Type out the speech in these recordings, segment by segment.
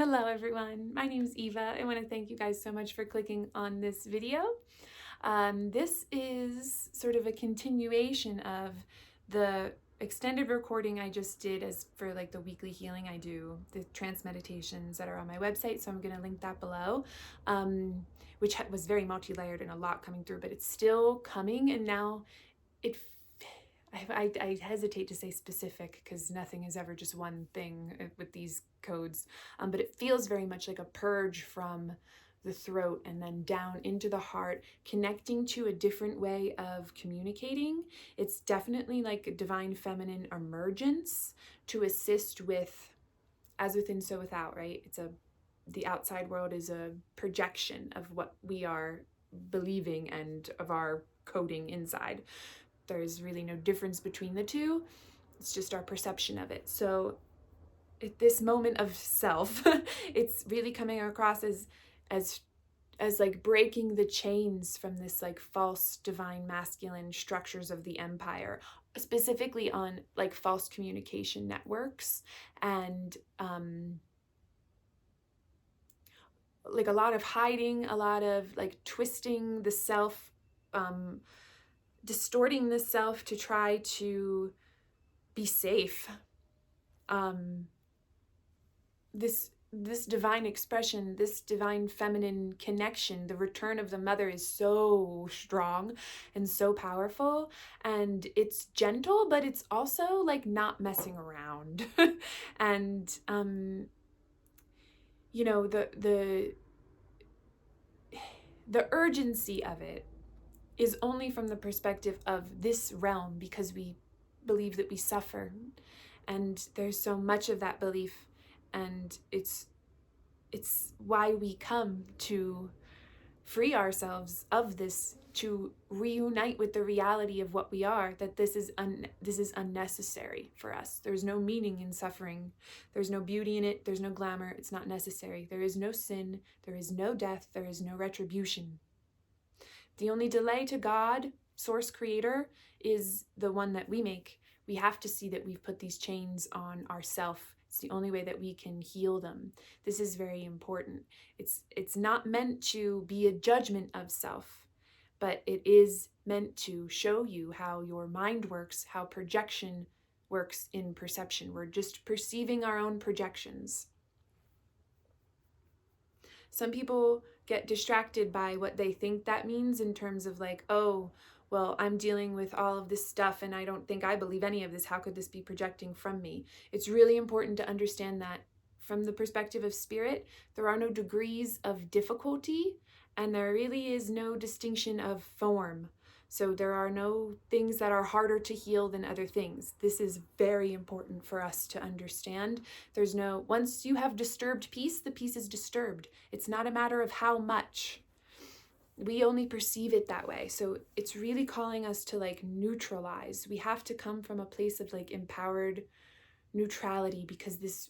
Hello everyone, my name is Eva. I want to thank you guys so much for clicking on this video. This is sort of a continuation of the extended recording I just did as for like the weekly healing I do, the trance meditations that are on my website, so I'm going to link that below, which was very multi-layered and a lot coming through, but it's still coming, and now it I hesitate to say specific because nothing is ever just one thing with these codes, but it feels very much like a purge from the throat and then down into the heart, connecting to a different way of communicating. It's definitely like a divine feminine emergence to assist with as within, so without, right? The outside world is a projection of what we are believing and of our coding inside. There's really no difference between the two. It's just our perception of it. So at this moment of self, it's really coming across as like breaking the chains from this like false divine masculine structures of the empire, specifically on like false communication networks, and like a lot of hiding, a lot of like twisting the self, distorting the self to try to be safe. This divine expression, this divine feminine connection, the return of the mother is so strong and so powerful, and it's gentle, but it's also like not messing around. And you know, the urgency of it is only from the perspective of this realm, because we believe that we suffer, and there's so much of that belief, and it's why we come to free ourselves of this, to reunite with the reality of what we are, that this is unnecessary for us. There's no meaning in suffering. There's no beauty in it. There's no glamour. It's not necessary. There is no sin. There is no death. There is no retribution. The only delay to God, source creator, is the one that we make. We have to see that we've put these chains on ourself. It's the only way that we can heal them. This is very important. It's not meant to be a judgment of self, but it is meant to show you how your mind works, how projection works in perception. We're just perceiving our own projections. Some people get distracted by what they think that means, in terms of like, oh, well, I'm dealing with all of this stuff and I don't think I believe any of this. How could this be projecting from me? It's really important to understand that from the perspective of spirit, there are no degrees of difficulty, and there really is no distinction of form. So there are no things that are harder to heal than other things. This is very important for us to understand. There's no, once you have disturbed peace, the peace is disturbed. It's not a matter of how much. We only perceive it that way. So it's really calling us to like neutralize. We have to come from a place of like empowered neutrality, because this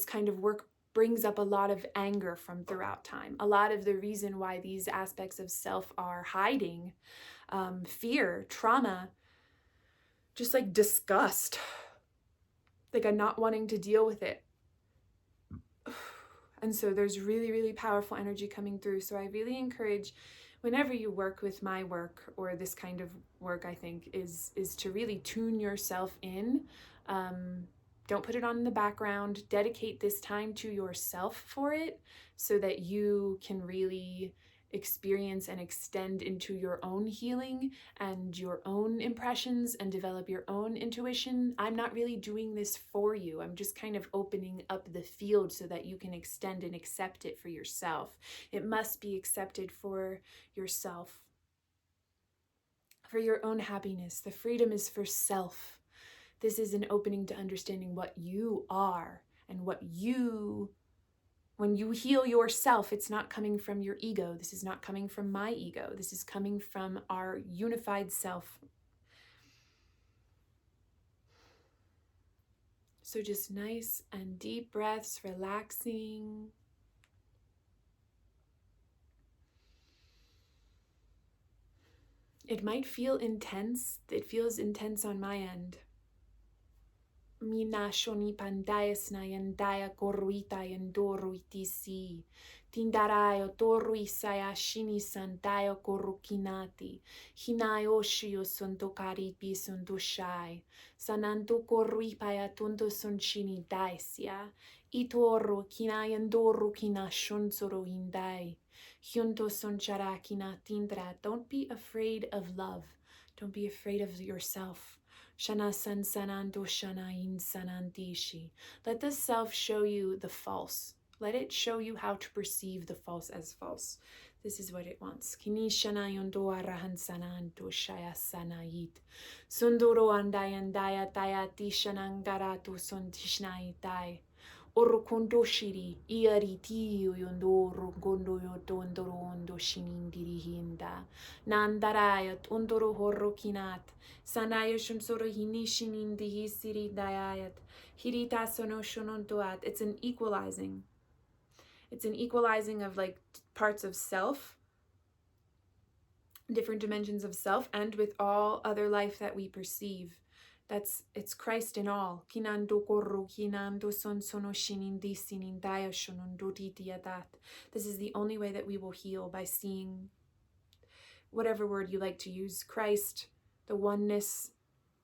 kind of work brings up a lot of anger from throughout time. A lot of the reason why these aspects of self are hiding, fear, trauma, just like disgust, like a not wanting to deal with it. And so there's really, really powerful energy coming through. So I really encourage, whenever you work with my work or this kind of work, I think is to really tune yourself in. Don't put it on in the background. Dedicate this time to yourself for it, so that you can really experience and extend into your own healing and your own impressions and develop your own intuition. I'm not really doing this for you. I'm just kind of opening up the field so that you can extend and accept it for yourself. It must be accepted for yourself, for your own happiness. The freedom is for self. This is an opening to understanding what you are, and what you, when you heal yourself, it's not coming from your ego. This is not coming from my ego. This is coming from our unified self. So just nice and deep breaths, relaxing. It might feel intense. It feels intense on my end. Mina shoni pandayas na yandaya koruita yandoruitisi. Tindarayo toruisaya shini sandayo korukinati. Hinayo shio sondokaripi sondoshai. Sanando koruipaya tondo sonchini daisya. Itoro kinayandoru kina shonsoro indai. Hyunto sonchara kina tindra. Don't be afraid of love. Don't be afraid of yourself. Shana san sanando shana in sanandishi. Let the self show you the false. Let it show you how to perceive the false as false. This is what it wants. Kini shana yondo arahan sananto shaya sanayit. Sundoro andayandaya tayati shanangaratu sontishnaitai. Orokondo shiri, iariti yondo rokondo yotondoro ondo shinindiri hinda. Nandarayat ondoro horokinat. Sanaya shumsoro hinishinindi hisiri dayayat. Hirita sono shonontoat. It's an equalizing. It's an equalizing of like parts of self, different dimensions of self, and with all other life that we perceive. It's Christ in all. Kinando korro kinando son sono shinindi sinindaya shonondoti diadat. This is the only way that we will heal, by seeing whatever word you like to use, Christ, the oneness,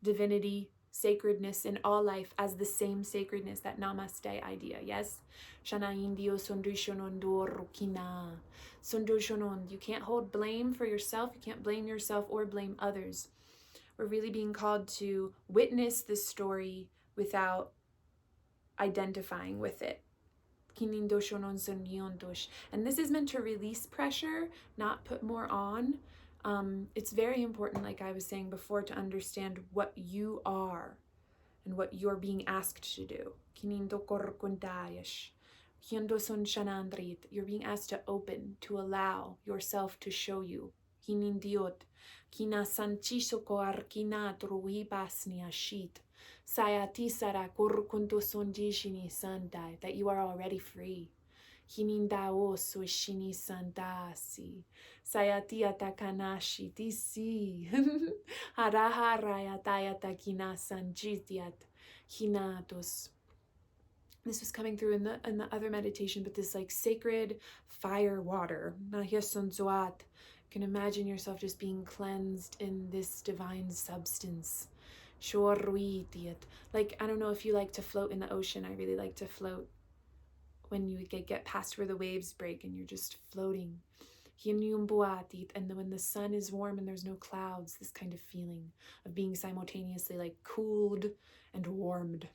divinity, sacredness in all life as the same sacredness, that namaste idea, yes? Shana indio sondushonondo rukina. Sondushonon. You can't hold blame for yourself. You can't blame yourself or blame others. We're really being called to witness this story without identifying with it. And this is meant to release pressure, not put more on. It's very important, like I was saying before, to understand what you are and what you're being asked to do. You're being asked to open, to allow yourself to show you. Sayatisara korukunto sonjishini sandai, that you are already free. Hinindao soshini sandasi. Sayatia takanashi tisi. Harahara yatayata kina sanjitiat. Hinatos. This was coming through in the other meditation, but this like sacred fire water. Nahyasonzoat. You can imagine yourself just being cleansed in this divine substance. Like, I don't know if you like to float in the ocean. I really like to float when you get past where the waves break and you're just floating. And then when the sun is warm and there's no clouds, this kind of feeling of being simultaneously like cooled and warmed.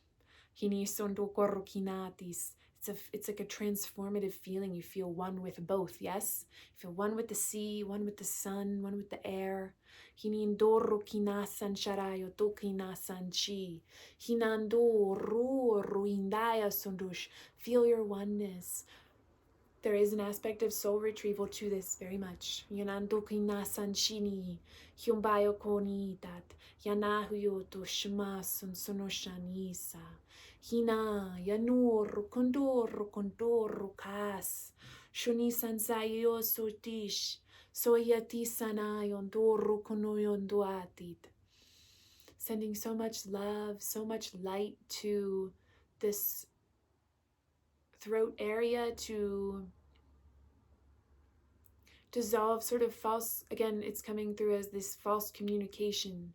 It's like a transformative feeling. You feel one with both, yes? You feel one with the sea, one with the sun, one with the air. Feel your oneness. There is an aspect of soul retrieval to this very much. Yanandokina sanchini, hyumbayo konitat, yanahuyoto shmasun sonoshanisa. Hina, yanur, kondor, kas. Shuni sansayo sotish, soyati sana yondoru konoyondoatit. Sending so much love, so much light to this throat area to dissolve sort of false, again, it's coming through as this false communication.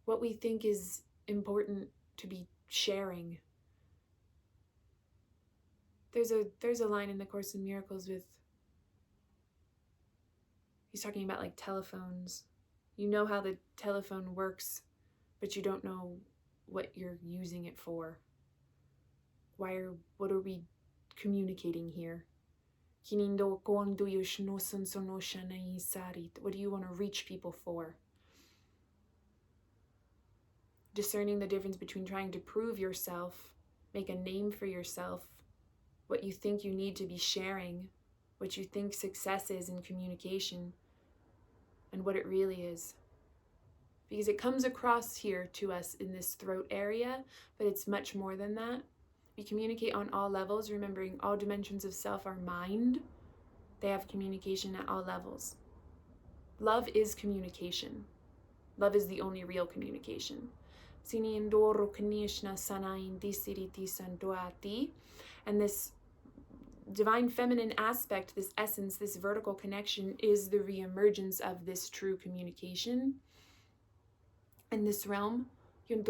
What we think is important to be sharing. There's a line in the Course in Miracles with, he's talking about like telephones. You know how the telephone works, but you don't know what you're using it for. What are we communicating here? What do you want to reach people for? Discerning the difference between trying to prove yourself, make a name for yourself, what you think you need to be sharing, what you think success is in communication, and what it really is. Because it comes across here to us in this throat area, but it's much more than that. We communicate on all levels, remembering all dimensions of self are mind. They have communication at all levels. Love is communication. Love is the only real communication. Siniindoro Kanishna Sanain Disiriti Sanduati. And this divine feminine aspect, this essence, this vertical connection is the reemergence of this true communication in this realm. And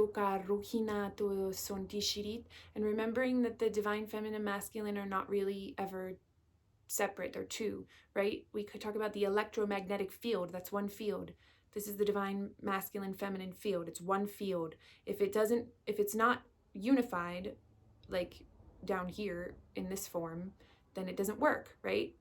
remembering that the divine feminine and masculine are not really ever separate, they're two, right? We could talk about the electromagnetic field, that's one field. This is the divine masculine feminine field, it's one field. If it's not unified, like down here in this form, then it doesn't work, right?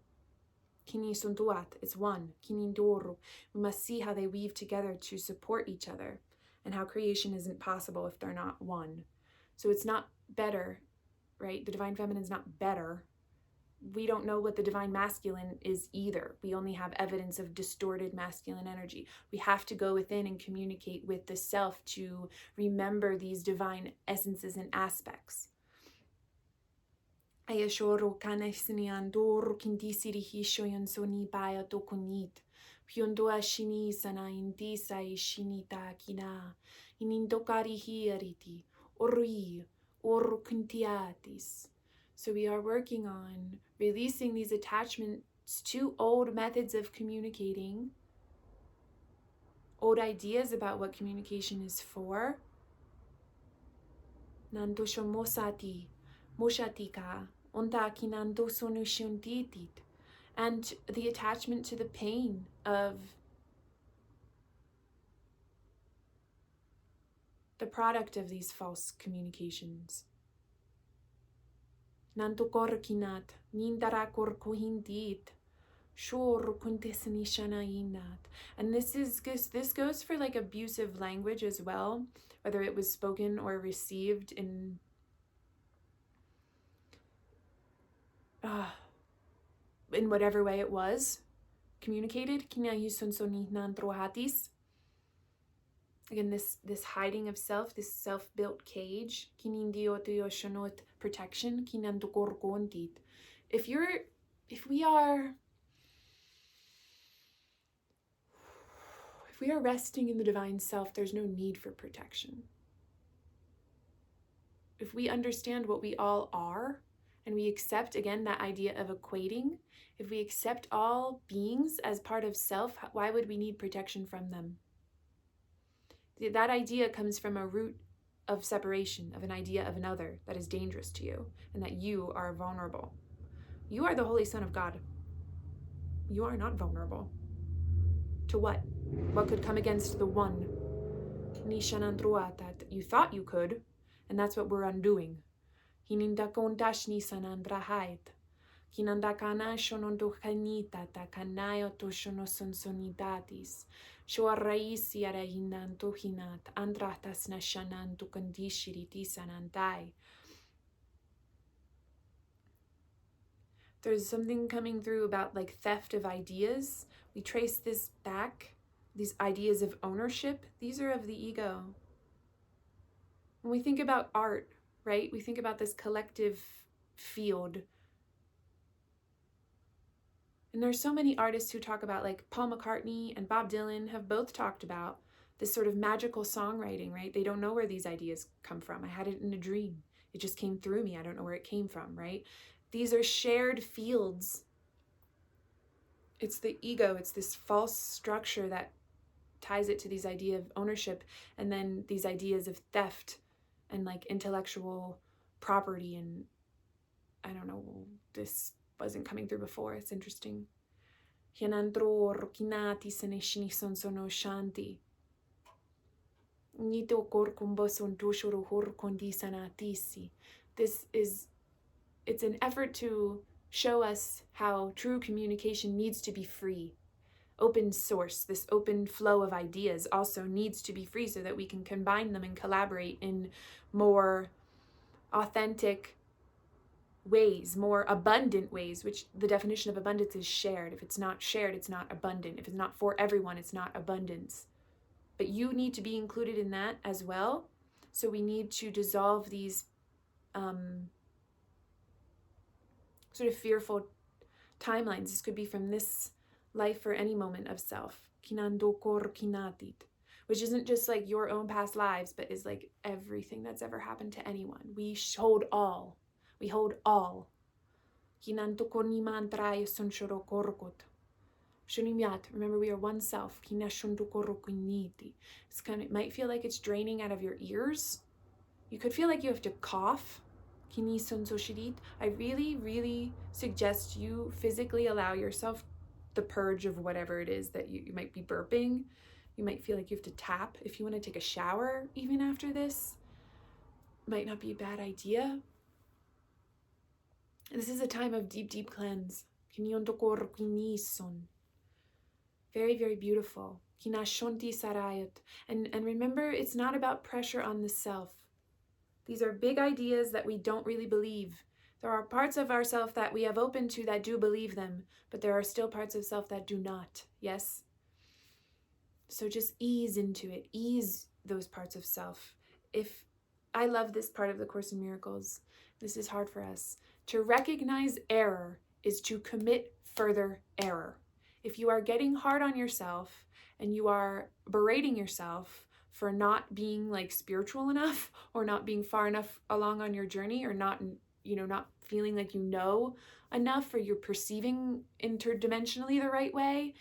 Kini suntuat, it's one. Kini doru. We must see how they weave together to support each other, and how creation isn't possible if they're not one. So it's not better, right? The divine feminine is not better. We don't know what the divine masculine is either. We only have evidence of distorted masculine energy. We have to go within and communicate with the self to remember these divine essences and aspects. Ayashoro kanesni andor kindisiri hishoyon soni baya tokunit. Pyondoa shini sana indisa ishinita kina. Inindokari hiariti. Orui. Orukuntiatis. So we are working on releasing these attachments to old methods of communicating, old ideas about what communication is for. Nandosho mosati, moshatika, onta kinando sonushuntitit, and the attachment to the pain of the product of these false communications. Nantokorkinat, nindarakor kohindit, shor kuntesnishanayinat. And this goes for like abusive language as well, whether it was spoken or received in whatever way it was communicated. Again, this hiding of self, this self-built cage, protection. If we are resting in the divine self, there's no need for protection. If we understand what we all are, and we accept, again, that idea of equating, if we accept all beings as part of self, why would we need protection from them? That idea comes from a root of separation, of an idea of another that is dangerous to you, and that you are vulnerable. You are the Holy Son of God. You are not vulnerable. To what? What could come against the one? That you thought you could, and that's what we're undoing. Hinindakontashni sanandrahait. Kinandakana shonondokanita takanayo toshonosonsonidatis. Shoaraisi arahinantohinat andrahtasna shanantukandishiriti sanandai. There's something coming through about like theft of ideas. We trace this back, these ideas of ownership. These are of the ego. When we think about art, right? We think about this collective field. And there's so many artists who talk about, like Paul McCartney and Bob Dylan have both talked about this sort of magical songwriting, right? They don't know where these ideas come from. I had it in a dream. It just came through me. I don't know where it came from, right? These are shared fields. It's the ego. It's this false structure that ties it to these ideas of ownership, and then these ideas of theft and like intellectual property. And I don't know, this wasn't coming through before. It's interesting. It's an effort to show us how true communication needs to be free. Open source, this open flow of ideas also needs to be free so that we can combine them and collaborate in more authentic ways, more abundant ways, which the definition of abundance is shared. If it's not shared, it's not abundant. If it's not for everyone, it's not abundance. But you need to be included in that as well. So we need to dissolve these sort of fearful timelines. This could be from this life or any moment of self, which which isn't just like your own past lives, but is like everything that's ever happened to anyone. We hold all. We hold all. Remember, we are one self. It might feel like it's draining out of your ears. You could feel like you have to cough. I really, really suggest you physically allow yourself the purge of whatever it is that you might be burping. You might feel like you have to tap. If you want to take a shower even after this, might not be a bad idea. This is a time of deep, deep cleanse. Very, very beautiful. And remember, it's not about pressure on the self. These are big ideas that we don't really believe. There are parts of ourself that we have opened to that do believe them, but there are still parts of self that do not. Yes? So just ease into it. Ease those parts of self. If I love this part of the Course in Miracles, this is hard for us. To recognize error is to commit further error. If you are getting hard on yourself and you are berating yourself for not being like spiritual enough or not being far enough along on your journey, or not feeling like you know enough, or you're perceiving interdimensionally the right way,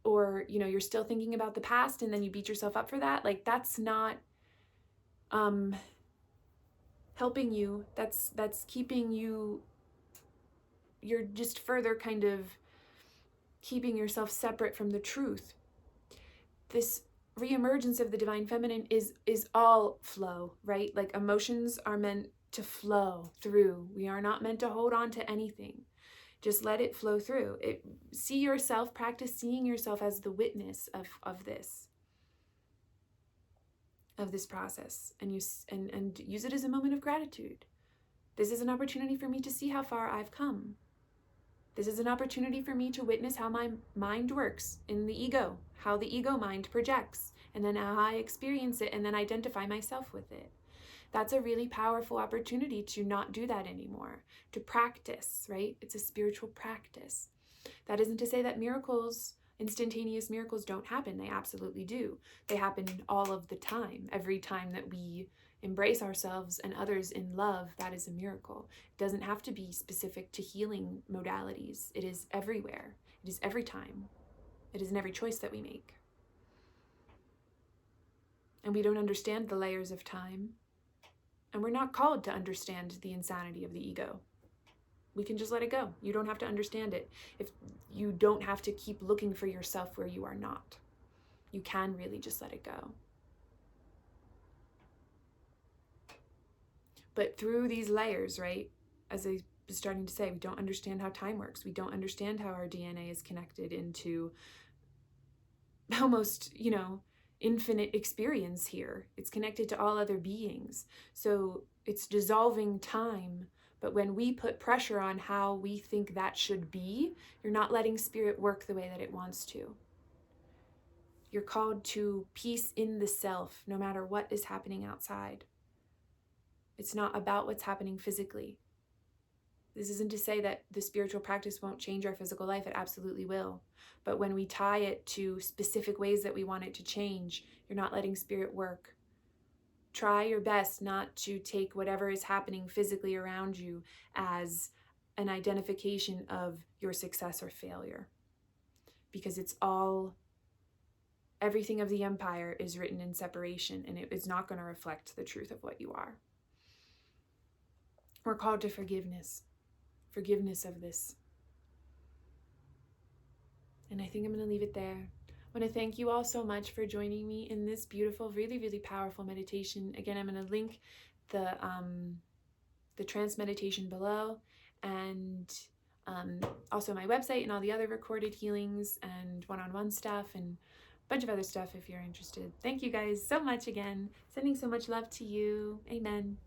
or you're still thinking about the past and then you beat yourself up for that, like that's not helping you. That's keeping you, you're just further kind of keeping yourself separate from the truth. This reemergence of the divine feminine is all flow, right? Like emotions are meant to flow through. We are not meant to hold on to anything. Just let it flow through. See yourself, practice seeing yourself as the witness of this process, and use it as a moment of gratitude. This is an opportunity for me to see how far I've come. This is an opportunity for me to witness how my mind works in the ego, how the ego mind projects, and then how I experience it and then identify myself with it. That's a really powerful opportunity to not do that anymore, to practice, right? It's a spiritual practice. That isn't to say that miracles, instantaneous miracles, don't happen. They absolutely do. They happen all of the time. Every time that we embrace ourselves and others in love, that is a miracle. It doesn't have to be specific to healing modalities. It is everywhere. It is every time. It is in every choice that we make. And we don't understand the layers of time. And we're not called to understand the insanity of the ego. We can just let it go. You don't have to understand it. If you don't have to keep looking for yourself where you are not. You can really just let it go. But through these layers, right, as I was starting to say, we don't understand how time works. We don't understand how our DNA is connected into almost, infinite experience here. It's connected to all other beings. So it's dissolving time. But when we put pressure on how we think that should be, you're not letting spirit work the way that it wants to. You're called to peace in the self, no matter what is happening outside. It's not about what's happening physically. This isn't to say that the spiritual practice won't change our physical life. It absolutely will. But when we tie it to specific ways that we want it to change, you're not letting spirit work. Try your best not to take whatever is happening physically around you as an identification of your success or failure. Because everything of the empire is written in separation, and it is not going to reflect the truth of what you are. We're called to forgiveness of this. And I think I'm going to leave it there. I want to thank you all so much for joining me in this beautiful, really, really powerful meditation. Again, I'm going to link the trance meditation below, and also my website and all the other recorded healings and one-on-one stuff and a bunch of other stuff if you're interested. Thank you guys so much again. Sending so much love to you. Amen.